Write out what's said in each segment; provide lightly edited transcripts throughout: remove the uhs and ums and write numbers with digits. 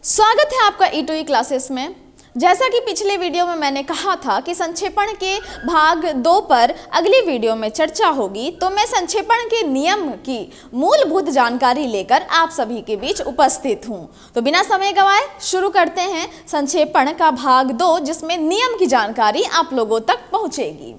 स्वागत है आपका E2E क्लासेस में। जैसा कि पिछले वीडियो में मैंने कहा था कि संक्षेपण के भाग 2 पर अगली वीडियो में चर्चा होगी, तो मैं संक्षेपण के नियम की मूलभूत जानकारी लेकर आप सभी के बीच उपस्थित हूं। तो बिना समय गवाए शुरू करते हैं संक्षेपण का भाग 2, जिसमें नियम की जानकारी आप लोगों तक पहुंचेगी।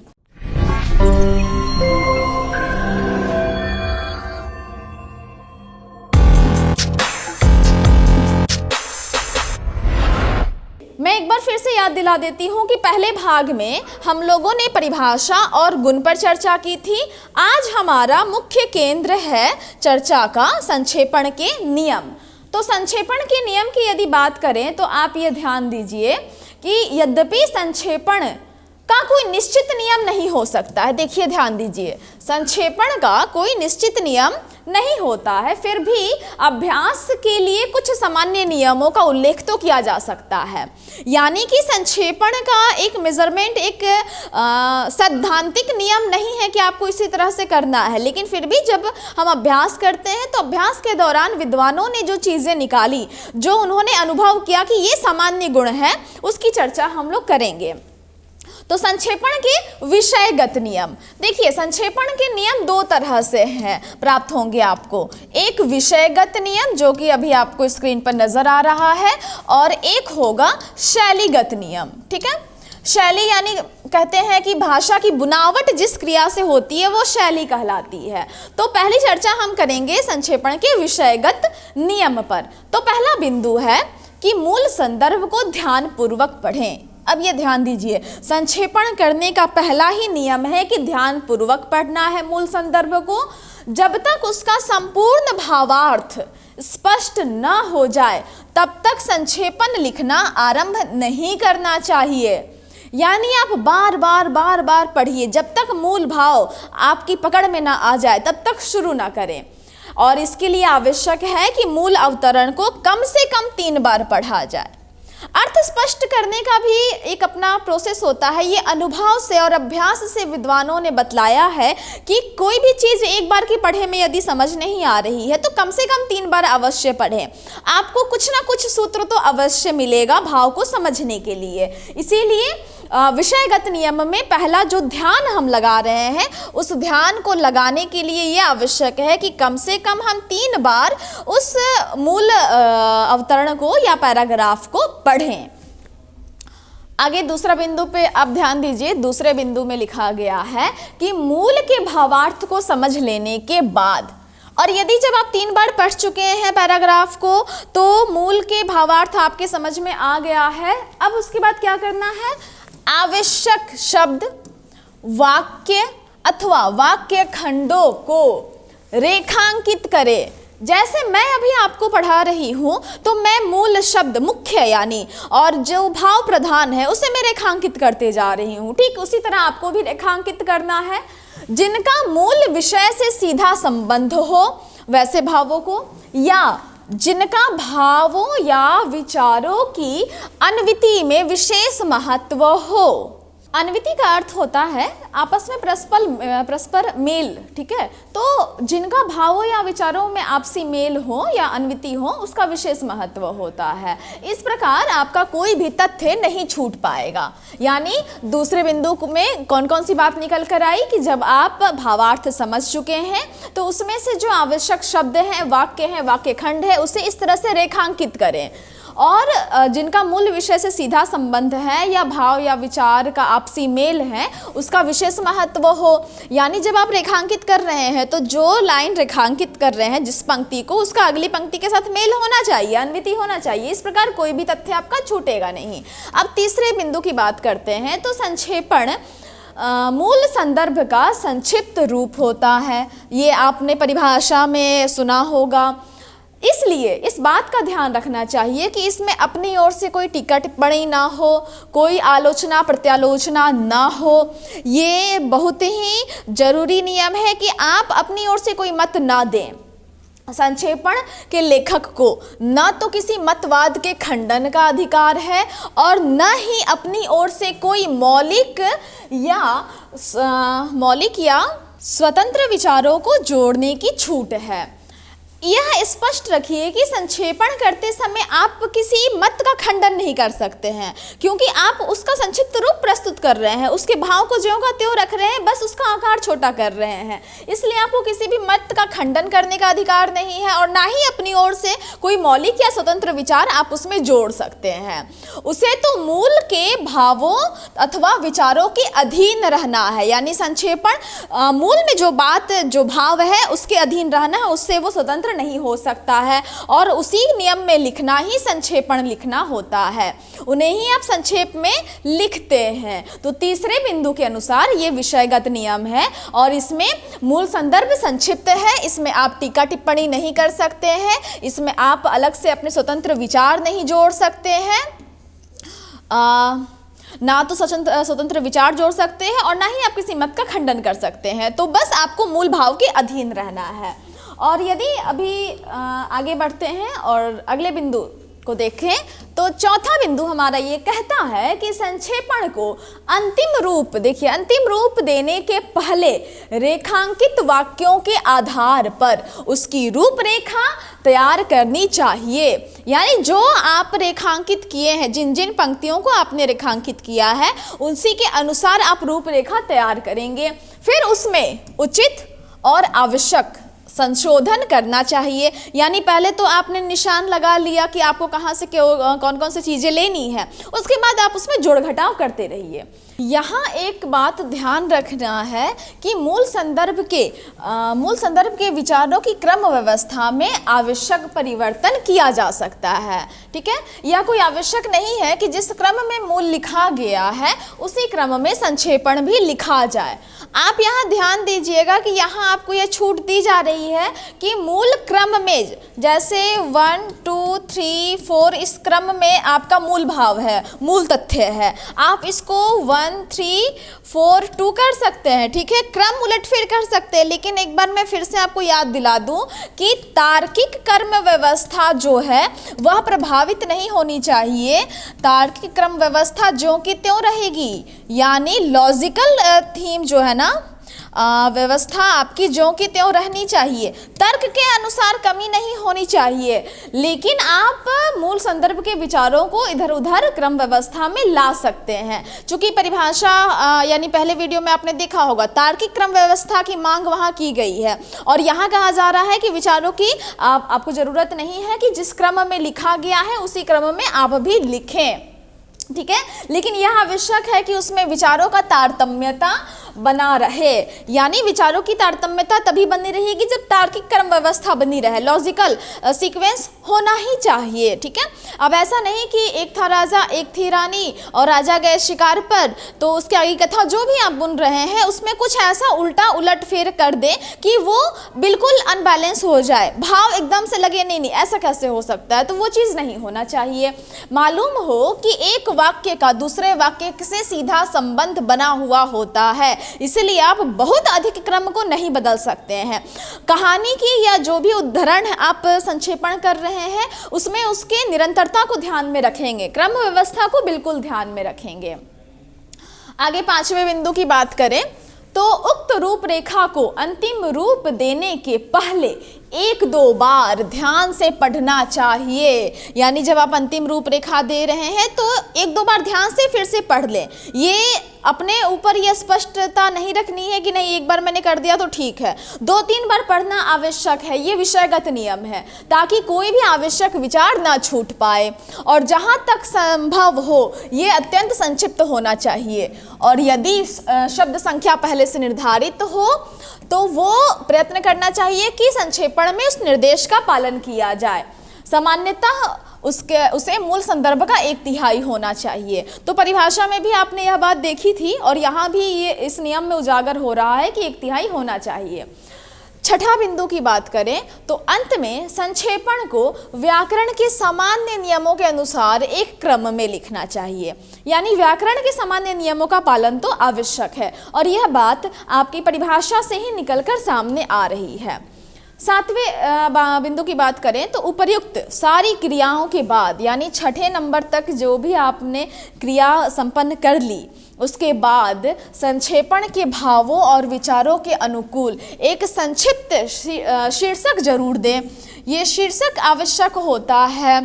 मैं एक बार फिर से याद दिला देती हूँ कि पहले भाग में हम लोगों ने परिभाषा और गुण पर चर्चा की थी। आज हमारा मुख्य केंद्र है चर्चा का संक्षेपण के नियम। तो संक्षेपण के नियम की यदि बात करें तो आप ये ध्यान दीजिए कि यद्यपि संक्षेपण का कोई निश्चित नियम नहीं हो सकता है। देखिए ध्यान दीजिए, संक्षेपण का कोई निश्चित नियम नहीं होता है, फिर भी अभ्यास के लिए कुछ सामान्य नियमों का उल्लेख तो किया जा सकता है। यानी कि संक्षेपण का एक मेजरमेंट, एक सैद्धांतिक नियम नहीं है कि आपको इसी तरह से करना है, लेकिन फिर भी जब हम अभ्यास करते हैं तो अभ्यास के दौरान विद्वानों ने जो चीज़ें निकाली, जो उन्होंने अनुभव किया कि ये सामान्य गुण है, उसकी चर्चा हम लोग करेंगे। तो संक्षेपण के विषयगत नियम, देखिए संक्षेपण के नियम दो तरह से हैं, प्राप्त होंगे आपको। एक विषयगत नियम जो कि अभी आपको स्क्रीन पर नजर आ रहा है, और एक होगा शैलीगत नियम। ठीक है, शैली यानी कहते हैं कि भाषा की बुनावट जिस क्रिया से होती है वो शैली कहलाती है। तो पहली चर्चा हम करेंगे संक्षेपण के विषयगत नियम पर। तो पहला बिंदु है कि मूल संदर्भ को ध्यानपूर्वक पढ़ें। अब ये ध्यान दीजिए, संक्षेपण करने का पहला ही नियम है कि ध्यानपूर्वक पढ़ना है मूल संदर्भ को। जब तक उसका संपूर्ण भावार्थ स्पष्ट न हो जाए तब तक संक्षेपण लिखना आरंभ नहीं करना चाहिए। यानी आप बार बार पढ़िए, जब तक मूल भाव आपकी पकड़ में ना आ जाए तब तक शुरू ना करें। और इसके लिए आवश्यक है कि मूल अवतरण को कम से कम 3 बार पढ़ा जाए। अर्थ स्पष्ट करने का भी एक अपना प्रोसेस होता है। ये अनुभव से और अभ्यास से विद्वानों ने बतलाया है कि कोई भी चीज़ एक बार की पढ़े में यदि समझ नहीं आ रही है तो कम से कम 3 बार अवश्य पढ़ें। आपको कुछ ना कुछ सूत्र तो अवश्य मिलेगा भाव को समझने के लिए। इसीलिए विषयगत नियम में पहला जो ध्यान हम लगा रहे हैं, उस ध्यान को लगाने के लिए ये आवश्यक है कि कम से कम हम 3 बार उस मूल अवतरण को या पैराग्राफ को पढ़ें। आगे दूसरा बिंदु पे आप ध्यान दीजिए। दूसरे बिंदु में लिखा गया है कि मूल के भावार्थ को समझ लेने के बाद, और यदि जब आप 3 बार पढ़ चुके हैं पैराग्राफ को तो मूल के भावार्थ आपके समझ में आ गया है, अब उसके बाद क्या करना है? आवश्यक शब्द, वाक्य अथवा वाक्य खंडों को रेखांकित करें। जैसे मैं अभी आपको पढ़ा रही हूँ तो मैं मूल शब्द, मुख्य यानी, और जो भाव प्रधान है उसे मैं रेखांकित करते जा रही हूँ। ठीक उसी तरह आपको भी रेखांकित करना है। जिनका मूल विषय से सीधा संबंध हो वैसे भावों को, या जिनका भावों या विचारों की अन्विति में विशेष महत्व हो। अन्विति का अर्थ होता है आपस में परस्पर मेल। ठीक है, तो जिनका भावों या विचारों में आपसी मेल हो या अन्विति हो उसका विशेष महत्व होता है। इस प्रकार आपका कोई भी तथ्य नहीं छूट पाएगा। यानी दूसरे बिंदु में कौन कौन सी बात निकल कर आई कि जब आप भावार्थ समझ चुके हैं तो उसमें से जो आवश्यक शब्द हैं, वाक्य हैं, वाक्य खंड है, उसे इस तरह से रेखांकित करें। और जिनका मूल विषय से सीधा संबंध है या भाव या विचार का आपसी मेल है उसका विशेष महत्व हो। यानी जब आप रेखांकित कर रहे हैं तो जो लाइन रेखांकित कर रहे हैं जिस पंक्ति को, उसका अगली पंक्ति के साथ मेल होना चाहिए, अन्विति होना चाहिए। इस प्रकार कोई भी तथ्य आपका छूटेगा नहीं। अब तीसरे बिंदु की बात करते हैं। तो संक्षेपण मूल संदर्भ का संक्षिप्त रूप होता है। ये आपने परिभाषा में सुना होगा। इसलिए इस बात का ध्यान रखना चाहिए कि इसमें अपनी ओर से कोई टीका टिप्पणी ना हो, कोई आलोचना प्रत्यालोचना ना हो। ये बहुत ही जरूरी नियम है कि आप अपनी ओर से कोई मत ना दें। संक्षेपण के लेखक को न तो किसी मतवाद के खंडन का अधिकार है और न ही अपनी ओर से कोई मौलिक या स्वतंत्र विचारों को जोड़ने की छूट है। यह स्पष्ट रखिए कि संक्षेपण करते समय आप किसी मत का खंडन नहीं कर सकते हैं, क्योंकि आप उसका संक्षिप्त रूप प्रस्तुत कर रहे हैं, उसके भाव को ज्यों का त्यों रख रहे हैं, बस उसका आकार छोटा कर रहे हैं। इसलिए आपको किसी भी मत का खंडन करने का अधिकार नहीं है और ना ही अपनी ओर से कोई मौलिक या स्वतंत्र विचार आप उसमें जोड़ सकते हैं। उसे तो मूल के भावों अथवा विचारों के अधीन रहना है, यानी संक्षेपण मूल में जो बात जो भाव है उसके अधीन रहना है, उससे वो स्वतंत्र नहीं हो सकता है और उसी नियम में लिखना ही संक्षेपण लिखना होता है, उन्हें ही आप संक्षेप में लिखते हैं। तो तीसरे बिंदु के अनुसार ये विषयगत नियम है और इसमें मूल संदर्भ संक्षिप्त है, इसमें आप टीका टिप्पणी नहीं कर सकते हैं, इसमें आप अलग से अपने स्वतंत्र विचार नहीं जोड़ सकते हैं, ना तो स्वतंत्र विचार जोड़ सकते हैं और ना ही आप किसी मत का खंडन कर सकते हैं। तो बस आपको मूल भाव के अधीन रहना है। और यदि अभी आगे बढ़ते हैं और अगले बिंदु को देखें तो चौथा बिंदु हमारा ये कहता है कि संक्षेपण को अंतिम रूप, देखिए अंतिम रूप देने के पहले रेखांकित वाक्यों के आधार पर उसकी रूपरेखा तैयार करनी चाहिए। यानी जो आप रेखांकित किए हैं, जिन जिन पंक्तियों को आपने रेखांकित किया है उसी के अनुसार आप रूपरेखा तैयार करेंगे, फिर उसमें उचित और आवश्यक संशोधन करना चाहिए। यानी पहले तो आपने निशान लगा लिया कि आपको कहाँ से कौन कौन सी चीज़ें लेनी है, उसके बाद आप उसमें जोड़ घटाव करते रहिए। यहाँ एक बात ध्यान रखना है कि मूल संदर्भ के विचारों की क्रम व्यवस्था में आवश्यक परिवर्तन किया जा सकता है। ठीक है, यह कोई आवश्यक नहीं है कि जिस क्रम में मूल लिखा गया है उसी क्रम में संक्षेपण भी लिखा जाए। आप यहाँ ध्यान दीजिएगा कि यहाँ आपको यह छूट दी जा रही है कि मूल क्रम में, जैसे 1 2 3 4 इस क्रम में आपका मूल भाव है, मूल तथ्य है, आप इसको 1 3 4 2 कर सकते हैं। ठीक है, क्रम उलटफेर कर सकते हैं, लेकिन एक बार मैं फिर से आपको याद दिला दूं कि तार्किक क्रम व्यवस्था जो है वह प्रभावित नहीं होनी चाहिए। तार्किक क्रम व्यवस्था ज्यों की त्यों रहेगी, यानी लॉजिकल थीम जो है ना, व्यवस्था आपकी ज्यों की त्यों रहनी चाहिए, तर्क के अनुसार कमी नहीं होनी चाहिए, लेकिन आप मूल संदर्भ के विचारों को इधर उधर क्रम व्यवस्था में ला सकते हैं। चूंकि परिभाषा यानी पहले वीडियो में आपने देखा होगा तार्किक क्रम व्यवस्था की मांग वहाँ की गई है और यहाँ कहा जा रहा है कि विचारों की आपको ज़रूरत नहीं है कि जिस क्रम में लिखा गया है उसी क्रम में आप भी लिखें। ठीक है, लेकिन यह आवश्यक है कि उसमें विचारों का तारतम्यता बना रहे, यानी विचारों की तारतम्यता तभी बनी रहेगी जब तार्किक क्रम व्यवस्था बनी रहे, लॉजिकल सीक्वेंस होना ही चाहिए। ठीक है, अब ऐसा नहीं कि एक था राजा एक थी रानी और राजा गए शिकार पर, तो उसके आगे कथा जो भी आप बुन रहे हैं उसमें कुछ ऐसा उल्टा उलट फेर कर दे कि वो बिल्कुल अनबैलेंस हो जाए, भाव एकदम से लगे नहीं, ऐसा कैसे हो सकता है, तो वो चीज़ नहीं होना चाहिए। मालूम हो कि एक वाक्य का दूसरे वाक्य से सीधा संबंध बना हुआ होता है, इसलिए आप बहुत अधिक क्रम को नहीं बदल सकते हैं। कहानी की या जो भी उद्धरण आप संक्षेपण कर रहे हैं उसमें उसके निरंतरता को ध्यान में रखेंगे, क्रम व्यवस्था को बिल्कुल ध्यान में रखेंगे। आगे पांचवें बिंदु की बात करें तो उक्त रूपरेखा को अंतिम रूप देने के पहले 1-2 बार ध्यान से पढ़ना चाहिए। यानी जब आप अंतिम रूपरेखा दे रहे हैं तो 1-2 बार ध्यान से फिर से पढ़ लें। ये अपने ऊपर यह स्पष्टता नहीं रखनी है कि नहीं एक बार मैंने कर दिया तो ठीक है, 2-3 बार पढ़ना आवश्यक है, ये विषयगत नियम है, ताकि कोई भी आवश्यक विचार ना छूट पाए। और जहाँ तक संभव हो ये अत्यंत संक्षिप्त होना चाहिए, और यदि शब्द संख्या पहले से निर्धारित हो तो वो प्रयत्न करना चाहिए कि संक्षेपण में उस निर्देश का पालन किया जाए। सामान्यतः उसे मूल संदर्भ का 1/3 होना चाहिए। तो परिभाषा में भी आपने यह बात देखी थी और यहाँ भी ये इस नियम में उजागर हो रहा है कि 1/3 होना चाहिए। छठा बिंदु की बात करें तो अंत में संक्षेपण को व्याकरण के सामान्य नियमों के अनुसार एक क्रम में लिखना चाहिए। यानी व्याकरण के सामान्य नियमों का पालन तो आवश्यक है और यह बात आपकी परिभाषा से ही निकलकर सामने आ रही है। सातवें बिंदु की बात करें तो उपर्युक्त सारी क्रियाओं के बाद, यानी छठे नंबर तक जो भी आपने क्रिया संपन्न कर ली, उसके बाद संक्षेपण के भावों और विचारों के अनुकूल एक संक्षिप्त शीर्षक जरूर दें। ये शीर्षक आवश्यक होता है।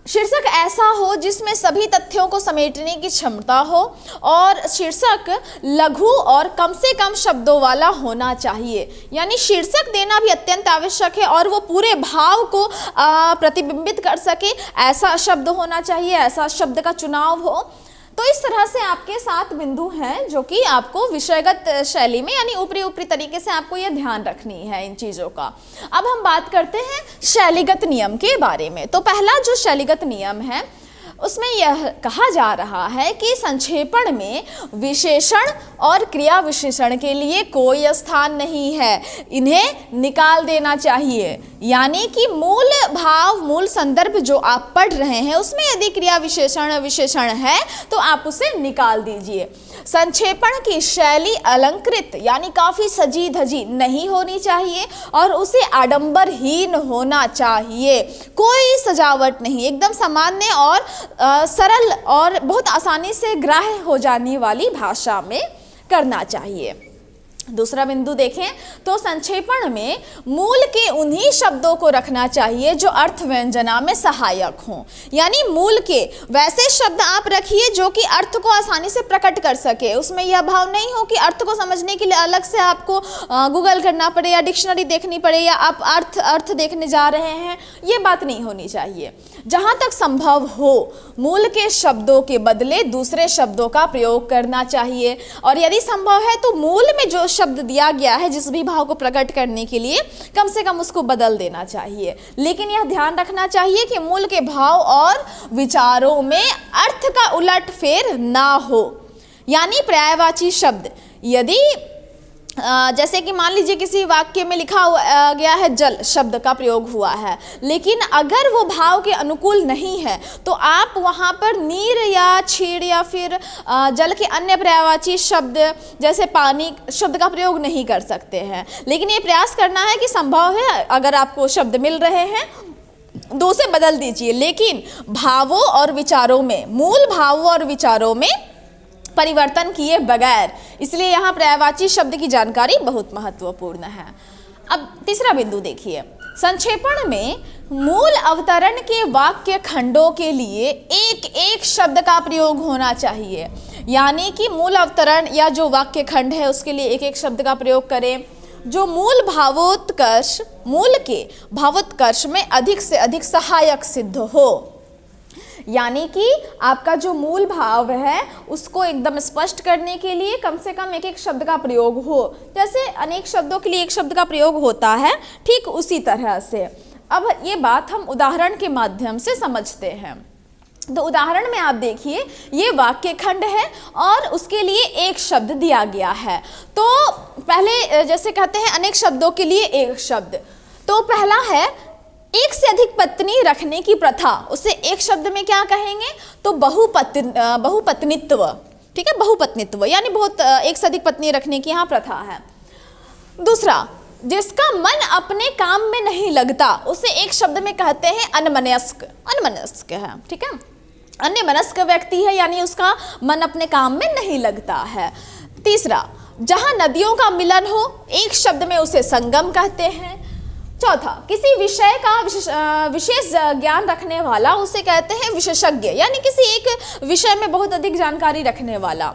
शीर्षक ऐसा हो जिसमें सभी तथ्यों को समेटने की क्षमता हो, और शीर्षक लघु और कम से कम शब्दों वाला होना चाहिए। यानी शीर्षक देना भी अत्यंत आवश्यक है और वो पूरे भाव को प्रतिबिंबित कर सके, ऐसा शब्द होना चाहिए, ऐसा शब्द का चुनाव हो। तो इस तरह से आपके 7 बिंदु हैं जो कि आपको विषयगत शैली में यानी ऊपरी ऊपरी तरीके से आपको ये ध्यान रखनी है इन चीज़ों का। अब हम बात करते हैं शैलीगत नियम के बारे में। तो पहला जो शैलीगत नियम है उसमें यह कहा जा रहा है कि संक्षेपण में विशेषण और क्रिया विशेषण के लिए कोई स्थान नहीं है, इन्हें निकाल देना चाहिए। यानी कि मूल भाव, मूल संदर्भ जो आप पढ़ रहे हैं उसमें यदि क्रिया विशेषण है तो आप उसे निकाल दीजिए। संक्षेपण की शैली अलंकृत यानी काफ़ी सजी धजी नहीं होनी चाहिए और उसे आडंबरहीन होना चाहिए। कोई सजावट नहीं, एकदम सामान्य और सरल और बहुत आसानी से ग्राह्य हो जाने वाली भाषा में करना चाहिए। दूसरा बिंदु देखें तो संक्षेपण में मूल के उन्हीं शब्दों को रखना चाहिए जो अर्थ व्यंजना में सहायक हों। यानी मूल के वैसे शब्द आप रखिए जो कि अर्थ को आसानी से प्रकट कर सके। उसमें यह भाव नहीं हो कि अर्थ को समझने के लिए अलग से आपको गूगल करना पड़े या डिक्शनरी देखनी पड़े या आप अर्थ देखने जा रहे हैं, ये बात नहीं होनी चाहिए। जहाँ तक संभव हो मूल के शब्दों के बदले दूसरे शब्दों का प्रयोग करना चाहिए, और यदि संभव है तो मूल में जो शब्द दिया गया है जिस भी भाव को प्रकट करने के लिए कम से कम उसको बदल देना चाहिए। लेकिन यह ध्यान रखना चाहिए कि मूल के भाव और विचारों में अर्थ का उलट फेर ना हो। यानी पर्यायवाची शब्द यदि जैसे कि मान लीजिए किसी वाक्य में लिखा गया है जल शब्द का प्रयोग हुआ है, लेकिन अगर वो भाव के अनुकूल नहीं है तो आप वहाँ पर नीर या क्षीर या फिर जल के अन्य पर्यायवाची शब्द जैसे पानी शब्द का प्रयोग नहीं कर सकते हैं। लेकिन ये प्रयास करना है कि संभव है अगर आपको शब्द मिल रहे हैं तो उसे बदल दीजिए, लेकिन भावों और विचारों में, मूल भावों और विचारों में परिवर्तन किए बगैर। इसलिए यहाँ पर्यायवाची शब्द की जानकारी बहुत महत्वपूर्ण है। अब तीसरा बिंदु देखिए, संक्षेपण में मूल अवतरण के वाक्य खंडों के लिए एक एक शब्द का प्रयोग होना चाहिए। यानी कि मूल अवतरण या जो वाक्य खंड है उसके लिए एक एक शब्द का प्रयोग करें जो मूल भावोत्कर्ष, मूल के भावोत्कर्ष में अधिक से अधिक सहायक सिद्ध हो। यानी कि आपका जो मूल भाव है उसको एकदम स्पष्ट करने के लिए कम से कम एक एक शब्द का प्रयोग हो। जैसे अनेक शब्दों के लिए एक शब्द का प्रयोग होता है, ठीक उसी तरह से। अब ये बात हम उदाहरण के माध्यम से समझते हैं। तो उदाहरण में आप देखिए, ये वाक्य खंड है और उसके लिए एक शब्द दिया गया है। तो पहले जैसे कहते हैं अनेक शब्दों के लिए एक शब्द, तो पहला है एक से अधिक पत्नी रखने की प्रथा। उसे एक शब्द में क्या कहेंगे तो बहुपत्नित्व। ठीक है, बहुपत्नित्व यानी बहुत एक से अधिक पत्नी रखने की यहाँ प्रथा है। दूसरा, जिसका मन अपने काम में नहीं लगता उसे एक शब्द में कहते हैं अन्यमनस्क। अन्यमनस्क है, ठीक है, अन्यमनस्क व्यक्ति है यानी उसका मन अपने काम में नहीं लगता है। तीसरा, जहाँ नदियों का मिलन हो एक शब्द में उसे संगम कहते हैं। चौथा, किसी विषय का विशेष ज्ञान रखने वाला उसे कहते हैं विशेषज्ञ, यानी किसी एक विषय में बहुत अधिक जानकारी रखने वाला।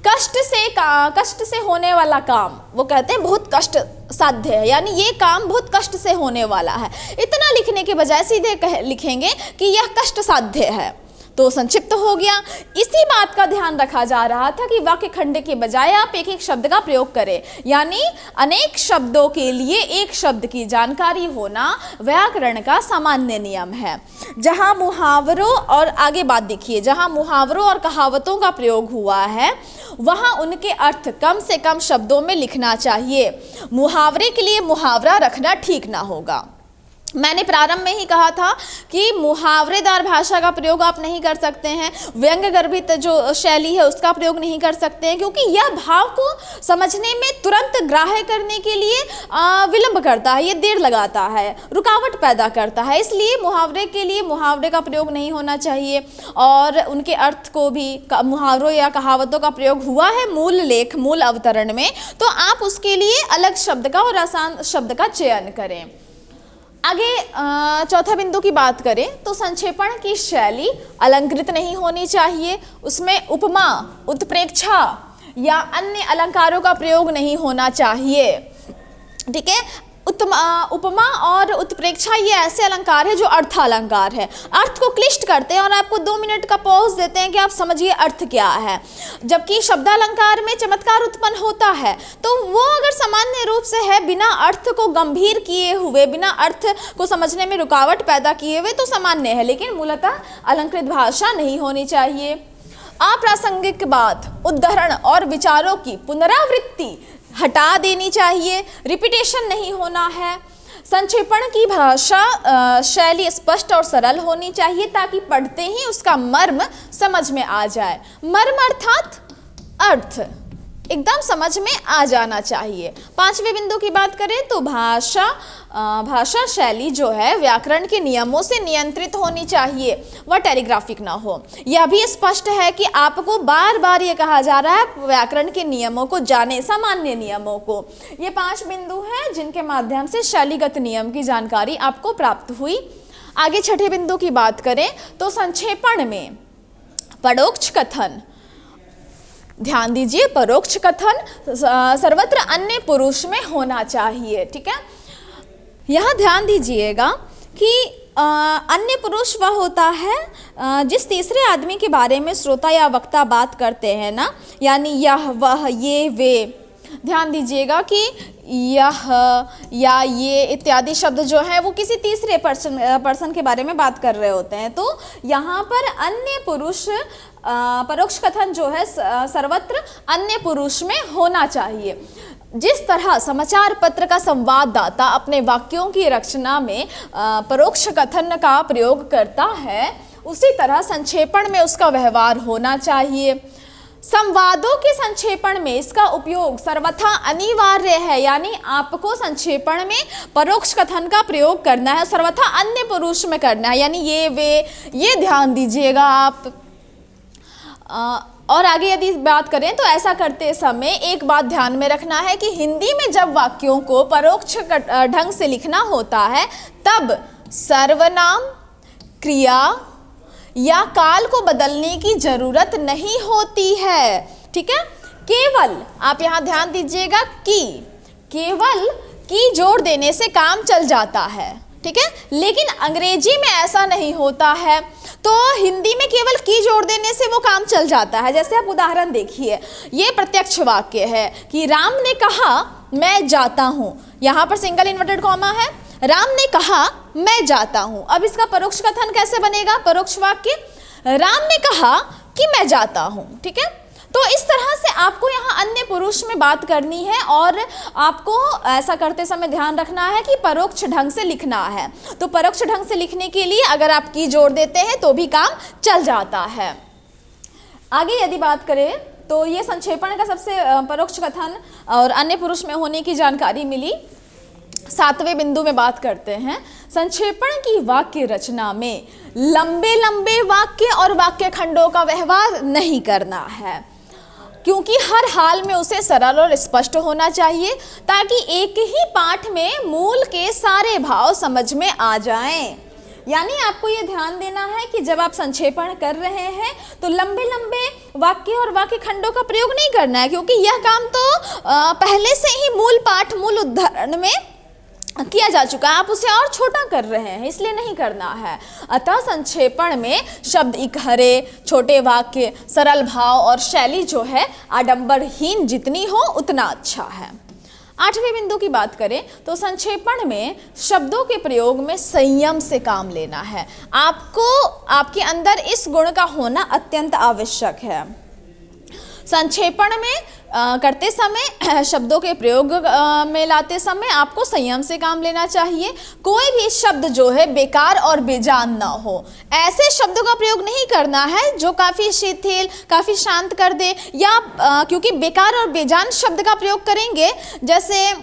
कष्ट से होने वाला काम वो कहते हैं बहुत कष्ट साध्य है, यानी ये काम बहुत कष्ट से होने वाला है। इतना लिखने के बजाय सीधे लिखेंगे कि यह कष्ट साध्य है, तो संक्षिप्त हो गया। इसी बात का ध्यान रखा जा रहा था कि वाक्य खंड के बजाय आप एक एक शब्द का प्रयोग करें, यानी अनेक शब्दों के लिए एक शब्द की जानकारी होना व्याकरण का सामान्य नियम है। जहां मुहावरों और आगे बात देखिए, जहां मुहावरों और कहावतों का प्रयोग हुआ है वहां उनके अर्थ कम से कम शब्दों में लिखना चाहिए। मुहावरे के लिए मुहावरा रखना ठीक ना होगा। मैंने प्रारंभ में ही कहा था कि मुहावरेदार भाषा का प्रयोग आप नहीं कर सकते हैं, व्यंग्य गर्भित जो शैली है उसका प्रयोग नहीं कर सकते हैं, क्योंकि यह भाव को समझने में तुरंत ग्राह्य करने के लिए विलंब करता है, ये देर लगाता है, रुकावट पैदा करता है। इसलिए मुहावरे के लिए मुहावरे का प्रयोग नहीं होना चाहिए, और उनके अर्थ को भी मुहावरों या कहावतों का प्रयोग हुआ है मूल लेख, मूल अवतरण में, तो आप उसके लिए अलग शब्द का और आसान शब्द का चयन करें। आगे चौथा बिंदु की बात करें तो संक्षेपण की शैली अलंकृत नहीं होनी चाहिए, उसमें उपमा, उत्प्रेक्षा या अन्य अलंकारों का प्रयोग नहीं होना चाहिए। ठीक है, उपमा और उत्प्रेक्षा ये ऐसे अलंकार है जो अर्थ अलंकार है, अर्थ को क्लिष्ट करते हैं और आपको 2 मिनट का पॉज देते हैं कि आप समझिए अर्थ क्या है। जबकि शब्दालंकार में चमत्कार उत्पन्न होता है, तो वो अगर सामान्य रूप से है, बिना अर्थ को गंभीर किए हुए, बिना अर्थ को समझने में रुकावट पैदा किए हुए, तो सामान्य है, लेकिन मूलतः अलंकृत भाषा नहीं होनी चाहिए। अप्रासंगिक बात, उद्धरण और विचारों की पुनरावृत्ति हटा देनी चाहिए, रिपीटेशन नहीं होना है। संक्षेपण की भाषा शैली स्पष्ट और सरल होनी चाहिए ताकि पढ़ते ही उसका मर्म समझ में आ जाए। मर्म अर्थात अर्थ एकदम समझ में आ जाना चाहिए। 5वें बिंदु की बात करें तो भाषा शैली जो है व्याकरण के नियमों से नियंत्रित होनी चाहिए, वह टेलीग्राफिक ना हो। यह भी स्पष्ट है कि आपको बार बार ये कहा जा रहा है व्याकरण के नियमों को जाने, सामान्य नियमों को। ये 5 बिंदु हैं जिनके माध्यम से शैलीगत नियम की जानकारी आपको प्राप्त हुई। आगे 6ठे बिंदु की बात करें तो संक्षेपण में परोक्ष कथन, ध्यान दीजिए, परोक्ष कथन सर्वत्र अन्य पुरुष में होना चाहिए। ठीक है, यहाँ ध्यान दीजिएगा कि अन्य पुरुष वह होता है जिस तीसरे आदमी के बारे में श्रोता या वक्ता बात करते हैं ना, यानी यह, वह, ये, वे। ध्यान दीजिएगा कि यह या ये इत्यादि शब्द जो हैं वो किसी तीसरे पर्सन के बारे में बात कर रहे होते हैं। तो यहाँ पर अन्य पुरुष परोक्ष कथन जो है सर्वत्र अन्य पुरुष में होना चाहिए। जिस तरह समाचार पत्र का संवाददाता अपने वाक्यों की रचना में परोक्ष कथन का प्रयोग करता है, उसी तरह संक्षेपण में उसका व्यवहार होना चाहिए। संवादों के संक्षेपण में इसका उपयोग सर्वथा अनिवार्य है, यानी आपको संक्षेपण में परोक्ष कथन का प्रयोग करना है, सर्वथा अन्य पुरुष में करना है, यानी ये, वे, ये ध्यान दीजिएगा आप। और आगे यदि बात करें तो ऐसा करते समय एक बात ध्यान में रखना है कि हिंदी में जब वाक्यों को परोक्ष ढंग से लिखना होता है तब सर्वनाम, क्रिया या काल को बदलने की जरूरत नहीं होती है। ठीक है, केवल आप यहाँ ध्यान दीजिएगा कि केवल की जोड़ देने से काम चल जाता है। ठीक है, लेकिन अंग्रेजी में ऐसा नहीं होता है, तो हिंदी में केवल की जोड़ देने से वो काम चल जाता है। जैसे आप उदाहरण देखिए, ये प्रत्यक्ष वाक्य है कि राम ने कहा मैं जाता हूँ, यहाँ पर सिंगल इन्वर्टेड कॉमा है, राम ने कहा मैं जाता हूँ। अब इसका परोक्ष कथन कैसे बनेगा? परोक्ष वाक्य, राम ने कहा कि मैं जाता हूँ। ठीक है, तो इस तरह से आपको यहाँ अन्य पुरुष में बात करनी है और आपको ऐसा करते समय ध्यान रखना है कि परोक्ष ढंग से लिखना है। तो परोक्ष ढंग से लिखने के लिए अगर आप की जोड़ देते हैं तो भी काम चल जाता है। आगे यदि बात करें तो ये संक्षेपण का सबसे परोक्ष कथन और अन्य पुरुष में होने की जानकारी मिली। 7वें बिंदु में बात करते हैं, संक्षेपण की वाक्य रचना में लंबे लंबे वाक्य और वाक्य खंडों का व्यवहार नहीं करना है, क्योंकि हर हाल में उसे सरल और स्पष्ट होना चाहिए ताकि एक ही पाठ में मूल के सारे भाव समझ में आ जाएं। यानी आपको ये ध्यान देना है कि जब आप संक्षेपण कर रहे हैं तो लंबे लंबे वाक्य और वाक्य खंडों का प्रयोग नहीं करना है, क्योंकि यह काम तो पहले से ही मूल पाठ, मूल उदाहरण में किया जा चुका है, आप उसे और छोटा कर रहे हैं, इसलिए नहीं करना है। अतः संक्षेपण में शब्द इकहरे, छोटे वाक्य, सरल भाव और शैली जो है आडंबरहीन जितनी हो उतना अच्छा है। 8वें बिंदु की बात करें तो संक्षेपण में शब्दों के प्रयोग में संयम से काम लेना है। आपको आपके अंदर इस गुण का होना अत्यंत आवश्यक है। संक्षेपण में करते समय, शब्दों के प्रयोग में लाते समय आपको संयम से काम लेना चाहिए। कोई भी शब्द जो है बेकार और बेजान ना हो, ऐसे शब्दों का प्रयोग नहीं करना है जो काफ़ी शिथिल, काफ़ी शांत कर दे, या क्योंकि बेकार और बेजान शब्द का प्रयोग करेंगे, जैसे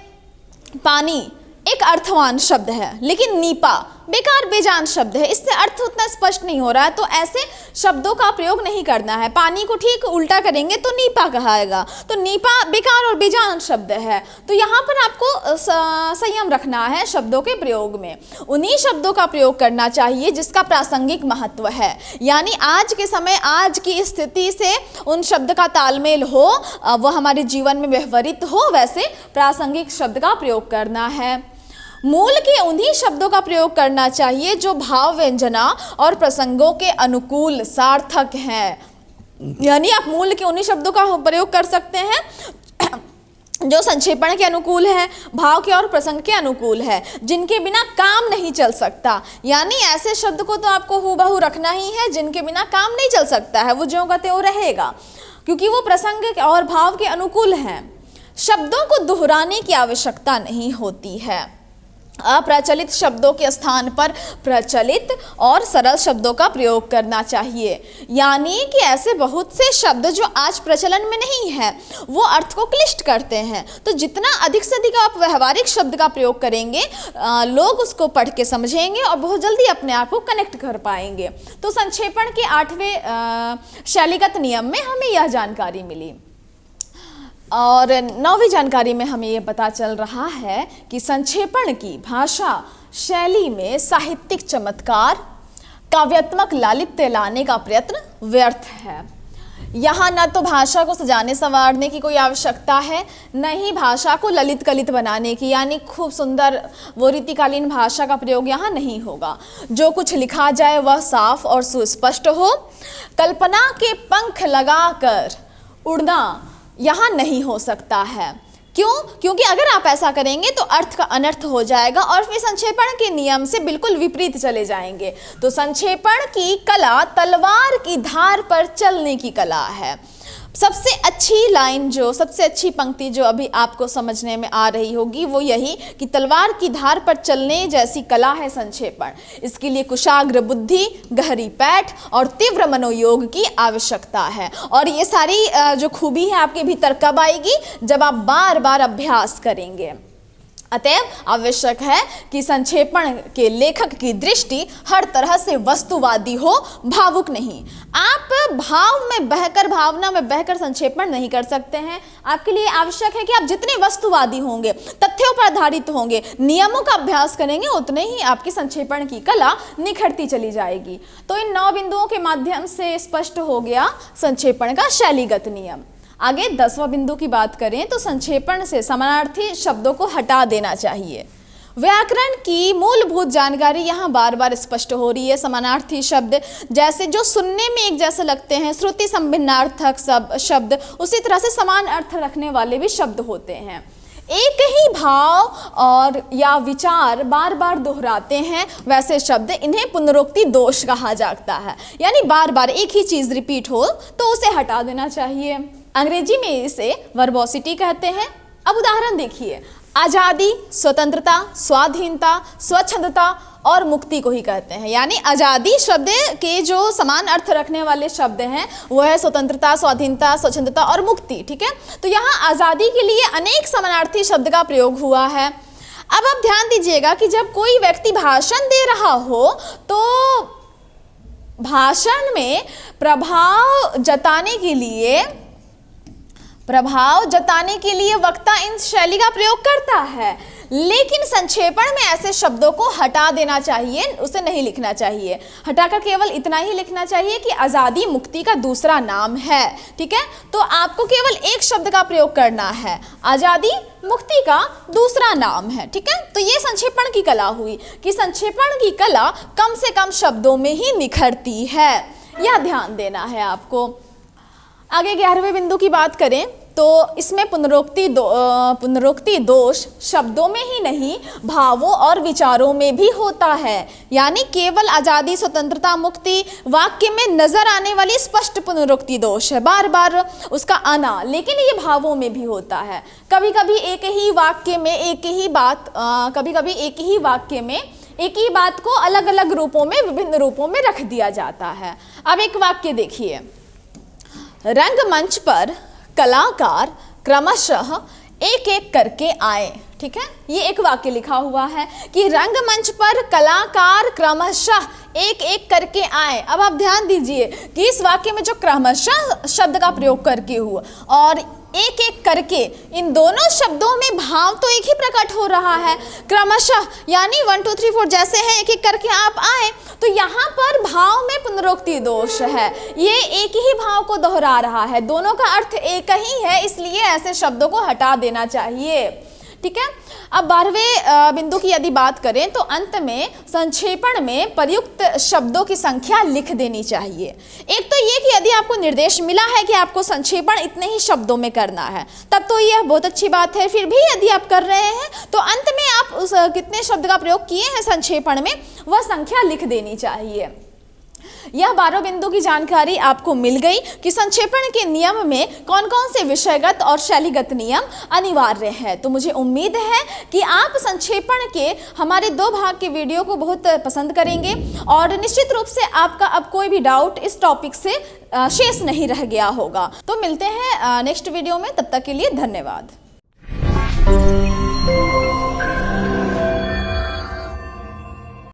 पानी एक अर्थवान शब्द है लेकिन नीपा बेकार बेजान शब्द है, इससे अर्थ उतना स्पष्ट नहीं हो रहा है, तो ऐसे शब्दों का प्रयोग नहीं करना है। पानी को ठीक उल्टा करेंगे तो नीपा कहाएगा, तो नीपा बेकार और बेजान शब्द है। तो यहाँ पर आपको संयम रखना है शब्दों के प्रयोग में। उन्हीं शब्दों का प्रयोग करना चाहिए जिसका प्रासंगिक महत्व है, यानी आज के समय, आज की स्थिति से उन शब्द का तालमेल हो, वो हमारे जीवन में व्यवहारित हो, वैसे प्रासंगिक शब्द का प्रयोग करना है। मूल के उन्हीं शब्दों का प्रयोग करना चाहिए जो भाव व्यंजना और प्रसंगों के अनुकूल सार्थक हैं। यानी आप मूल के उन्हीं शब्दों का प्रयोग कर सकते हैं जो संक्षेपण के अनुकूल है, भाव के और प्रसंग के अनुकूल है, जिनके बिना काम नहीं चल सकता। यानी ऐसे शब्द को तो आपको हूबहू रखना ही है जिनके बिना काम नहीं चल सकता है, वो ज्यों का त्यों रहेगा, क्योंकि वो प्रसंग और भाव के अनुकूल हैं। शब्दों को दोहराने की आवश्यकता नहीं होती है। अप्रचलित शब्दों के स्थान पर प्रचलित और सरल शब्दों का प्रयोग करना चाहिए। यानी कि ऐसे बहुत से शब्द जो आज प्रचलन में नहीं है, वो अर्थ को क्लिष्ट करते हैं, तो जितना अधिक से अधिक आप व्यवहारिक शब्द का प्रयोग करेंगे, लोग उसको पढ़ के समझेंगे और बहुत जल्दी अपने आप को कनेक्ट कर पाएंगे। तो संक्षेपण के 8वें शैलीगत नियम में हमें यह जानकारी मिली। और 9वीं जानकारी में हमें ये पता चल रहा है कि संक्षेपण की भाषा शैली में साहित्यिक चमत्कार, काव्यात्मक लालित्य लाने का प्रयत्न व्यर्थ है। यहाँ न तो भाषा को सजाने संवारने की कोई आवश्यकता है, न ही भाषा को ललित कलित बनाने की, यानी खूब सुंदर वो रीतिकालीन भाषा का प्रयोग यहाँ नहीं होगा। जो कुछ लिखा जाए वह साफ और सुस्पष्ट हो। कल्पना के पंख लगाकर उड़ना यहाँ नहीं हो सकता है। क्यों? क्योंकि अगर आप ऐसा करेंगे तो अर्थ का अनर्थ हो जाएगा और फिर संक्षेपण के नियम से बिल्कुल विपरीत चले जाएंगे। तो संक्षेपण की कला तलवार की धार पर चलने की कला है। सबसे अच्छी लाइन, जो सबसे अच्छी पंक्ति जो अभी आपको समझने में आ रही होगी, वो यही कि तलवार की धार पर चलने जैसी कला है संक्षेपण। इसके लिए कुशाग्र बुद्धि, गहरी पैठ और तीव्र मनोयोग की आवश्यकता है। और ये सारी जो खूबी है आपके भीतर कब आएगी? जब आप बार बार अभ्यास करेंगे। अतएव आवश्यक है कि संक्षेपण के लेखक की दृष्टि हर तरह से वस्तुवादी हो, भावुक नहीं। आप भाव में बहकर, भावना में बहकर संक्षेपण नहीं कर सकते हैं। आपके लिए आवश्यक है कि आप जितने वस्तुवादी होंगे, तथ्यों पर आधारित होंगे, नियमों का अभ्यास करेंगे, उतने ही आपकी संक्षेपण की कला निखरती चली जाएगी। तो इन 9 बिंदुओं के माध्यम से स्पष्ट हो गया संक्षेपण का शैलीगत नियम। आगे 10वां बिंदु की बात करें तो संक्षेपण से समानार्थी शब्दों को हटा देना चाहिए। व्याकरण की मूलभूत जानकारी यहाँ बार बार स्पष्ट हो रही है। समानार्थी शब्द जैसे जो सुनने में एक जैसे लगते हैं, श्रुति संभिन्नार्थक शब्द, उसी तरह से समान अर्थ रखने वाले भी शब्द होते हैं। एक ही भाव और या विचार बार बार दोहराते हैं वैसे शब्द, इन्हें पुनरुक्ति दोष कहा जाता है। यानी बार बार एक ही चीज़ रिपीट हो तो उसे हटा देना चाहिए। अंग्रेजी में इसे वर्बोसिटी कहते हैं। अब उदाहरण देखिए, आज़ादी, स्वतंत्रता, स्वाधीनता, स्वच्छंदता और मुक्ति को ही कहते हैं। यानी आज़ादी शब्द के जो समान अर्थ रखने वाले शब्द हैं वो है स्वतंत्रता, स्वाधीनता, स्वच्छंदता और मुक्ति। ठीक है, तो यहाँ आज़ादी के लिए अनेक समानार्थी शब्द का प्रयोग हुआ है। अब आप ध्यान दीजिएगा कि जब कोई व्यक्ति भाषण दे रहा हो तो भाषण में प्रभाव जताने के लिए वक्ता इन शैली का प्रयोग करता है, लेकिन संक्षेपण में ऐसे शब्दों को हटा देना चाहिए, उसे नहीं लिखना चाहिए। हटाकर केवल इतना ही लिखना चाहिए कि आज़ादी मुक्ति का दूसरा नाम है। ठीक है, तो आपको केवल एक शब्द का प्रयोग करना है, आज़ादी मुक्ति का दूसरा नाम है। ठीक है, तो ये संक्षेपण की कला हुई कि संक्षेपण की कला कम से कम शब्दों में ही निखरती है, यह ध्यान देना है आपको। आगे 11वें बिंदु की बात करें तो इसमें पुनरुक्ति दोष शब्दों में ही नहीं, भावों और विचारों में भी होता है। यानी केवल आज़ादी, स्वतंत्रता, मुक्ति वाक्य में नजर आने वाली स्पष्ट पुनरुक्ति दोष है, बार बार उसका आना, लेकिन ये भावों में भी होता है। कभी कभी एक ही वाक्य में एक ही बात को अलग अलग रूपों में, विभिन्न रूपों में रख दिया जाता है। अब एक वाक्य देखिए, रंगमंच पर कलाकार क्रमशः एक एक करके आए। ठीक है, ये एक वाक्य लिखा हुआ है कि रंगमंच पर कलाकार क्रमशः एक एक करके आए। अब आप ध्यान दीजिए कि इस वाक्य में जो क्रमशः शब्द का प्रयोग करके हुआ और एक एक करके, इन दोनों शब्दों में भाव तो एक ही प्रकट हो रहा है। क्रमशः यानी 1 2 3 4 जैसे हैं एक एक करके आप आए, तो यहाँ पर भाव में पुनरुक्ति दोष है, ये एक ही भाव को दोहरा रहा है, दोनों का अर्थ एक ही है, इसलिए ऐसे शब्दों को हटा देना चाहिए। ठीक है, अब 12वें बिंदु की यदि बात करें तो अंत में संक्षेपण में प्रयुक्त शब्दों की संख्या लिख देनी चाहिए। एक तो ये कि यदि आपको निर्देश मिला है कि आपको संक्षेपण इतने ही शब्दों में करना है, तब तो यह बहुत अच्छी बात है। फिर भी यदि आप कर रहे हैं तो अंत में आप उस कितने शब्द का प्रयोग किए हैं संक्षेपण में, वह संख्या लिख देनी चाहिए। यह 12 बिंदु की जानकारी आपको मिल गई कि संक्षेपण के नियम में कौन कौन से विषयगत और शैलीगत नियम अनिवार्य है। तो मुझे उम्मीद है कि आप संक्षेपण के हमारे 2 भाग के वीडियो को बहुत पसंद करेंगे और निश्चित रूप से आपका अब कोई भी डाउट इस टॉपिक से शेष नहीं रह गया होगा। तो मिलते हैं नेक्स्ट वीडियो में, तब तक के लिए धन्यवाद।